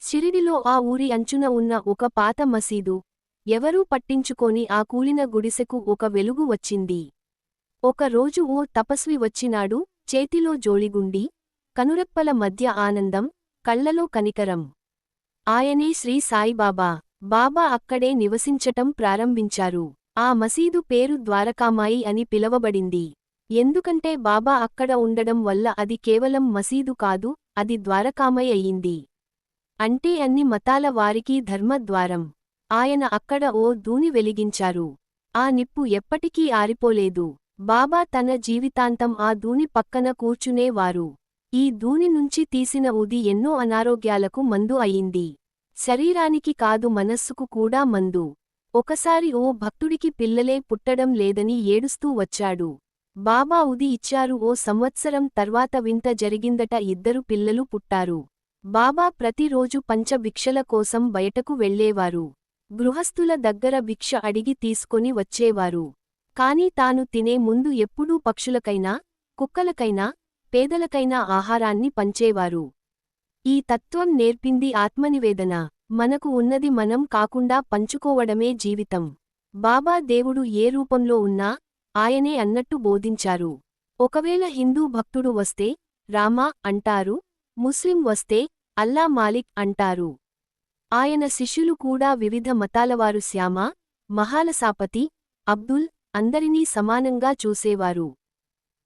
షిరిడిలో ఆ ఊరి అంచున ఉన్న ఒక పాత మసీదు. ఎవరూ పట్టించుకోని ఆ కూలిన గుడిసెకు ఒక వెలుగు వచ్చింది. ఒక రోజు ఓ తపస్వి వచ్చినాడు, చేతిలో జోళిగుండి, కనురెప్పల మధ్య ఆనందం, కళ్లలో కనికరం. ఆయనే శ్రీ సాయిబాబా. బాబా అక్కడే నివసించటం ప్రారంభించారు. ఆ మసీదు పేరు ద్వారకామాయి అని పిలవబడింది. ఎందుకంటే బాబా అక్కడ ఉండడం వల్ల అది కేవలం మసీదు కాదు, అది ద్వారకామై అయ్యింది. అంటే అన్ని మతాల వారికి ధర్మద్వారం. ఆయన అక్కడ ఓ దూని వెలిగించారు. ఆ నిప్పు ఎప్పటికీ ఆరిపోలేదు. బాబా తన జీవితాంతం ఆ దూని పక్కన కూర్చునేవారు. ఈ దూని నుంచి తీసిన ఉది ఎన్నో అనారోగ్యాలకు మందు అయింది. శరీరానికి కాదు, మనస్సుకు కూడా మందు. ఒకసారి ఓ భక్తుడికి పిల్లలే పుట్టడం లేదని ఏడుస్తూ వచ్చాడు. బాబా ఉది ఇచ్చారు. ఓ సంవత్సరం తర్వాత వింత జరిగిందట, ఇద్దరు పిల్లలు పుట్టారు. బాబా ప్రతిరోజు భిక్షల కోసం బయటకు వెళ్లేవారు. గృహస్థుల దగ్గర భిక్ష అడిగి తీసుకొని వచ్చేవారు. కాని తాను తినే ముందు ఎప్పుడూ పక్షులకైనా, కుక్కలకైనా, పేదలకైనా ఆహారాన్ని పంచేవారు. ఈ తత్వం నేర్పింది ఆత్మనివేదన. మనకు ఉన్నది మనం కాకుండా పంచుకోవడమే జీవితం. బాబా దేవుడు ఏ రూపంలో ఉన్నా ఆయనే అన్నట్టు బోధించారు. ఒకవేళ హిందూ భక్తుడు వస్తే రామా అంటారు, ముస్లిం వస్తే అల్లా మాలిక్ అంటారు. ఆయన శిష్యులు కూడా వివిధ మతాలవారు శ్యామ, మహాలసాపతి, అబ్దుల్ అందరినీ సమానంగా చూసేవారు.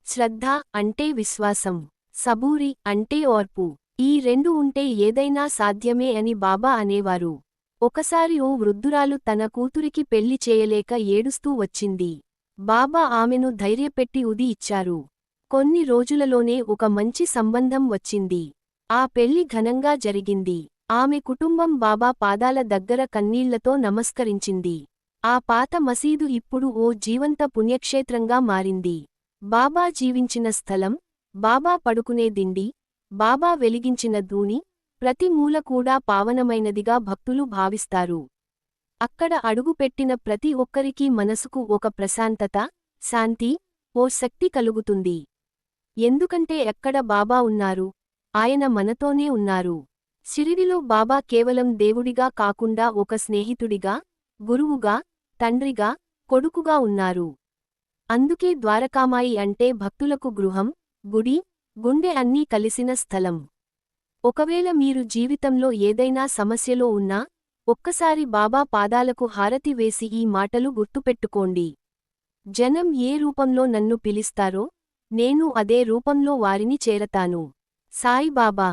శ్రద్ధ అంటే విశ్వాసం, సబూరి అంటే ఓర్పు. ఈ రెండు ఉంటే ఏదైనా సాధ్యమే అని బాబా అనేవారు. ఒకసారి ఓ వృద్ధురాలు తన కూతురికి పెళ్లి చేయలేక ఏడుస్తూ వచ్చింది. బాబా ఆమెను ధైర్యపెట్టి ఉది ఇచ్చారు. కొన్ని రోజులలోనే ఒక మంచి సంబంధం వచ్చింది. ఆ పెళ్లి ఘనంగా జరిగింది. ఆమె కుటుంబం బాబా పాదాల దగ్గర కన్నీళ్లతో నమస్కరించింది. ఆ పాత మసీదు ఇప్పుడు ఓ జీవంత పుణ్యక్షేత్రంగా మారింది. బాబా జీవించిన స్థలం, బాబా పడుకునే దిండి, బాబా వెలిగించిన దూని, ప్రతి మూల కూడా పావనమైనదిగా భక్తులు భావిస్తారు. అక్కడ అడుగుపెట్టిన ప్రతి ఒక్కరికీ మనసుకు ఒక ప్రశాంతత, శాంతి, ఓ శక్తి కలుగుతుంది. ఎందుకంటే ఎక్కడ బాబా ఉన్నారు, ఆయన మనతోనే ఉన్నారు. షిరిడిలో బాబా కేవలం దేవుడిగా కాకుండా ఒక స్నేహితుడిగా, గురువుగా, తండ్రిగా, కొడుకుగా ఉన్నారు. అందుకే ద్వారకామాయి అంటే భక్తులకు గృహం, గుడి, గుండె అన్నీ కలిసిన స్థలం. ఒకవేళ మీరు జీవితంలో ఏదైనా సమస్యలో ఉన్నా ఒక్కసారి బాబా పాదాలకు హారతి వేసి ఈ మాటలు గుర్తుపెట్టుకోండి. జనం ఏ రూపంలో నన్ను పిలిస్తారో నేను అదే రూపంలో వారిని చేరతాను. సాయిబాబా.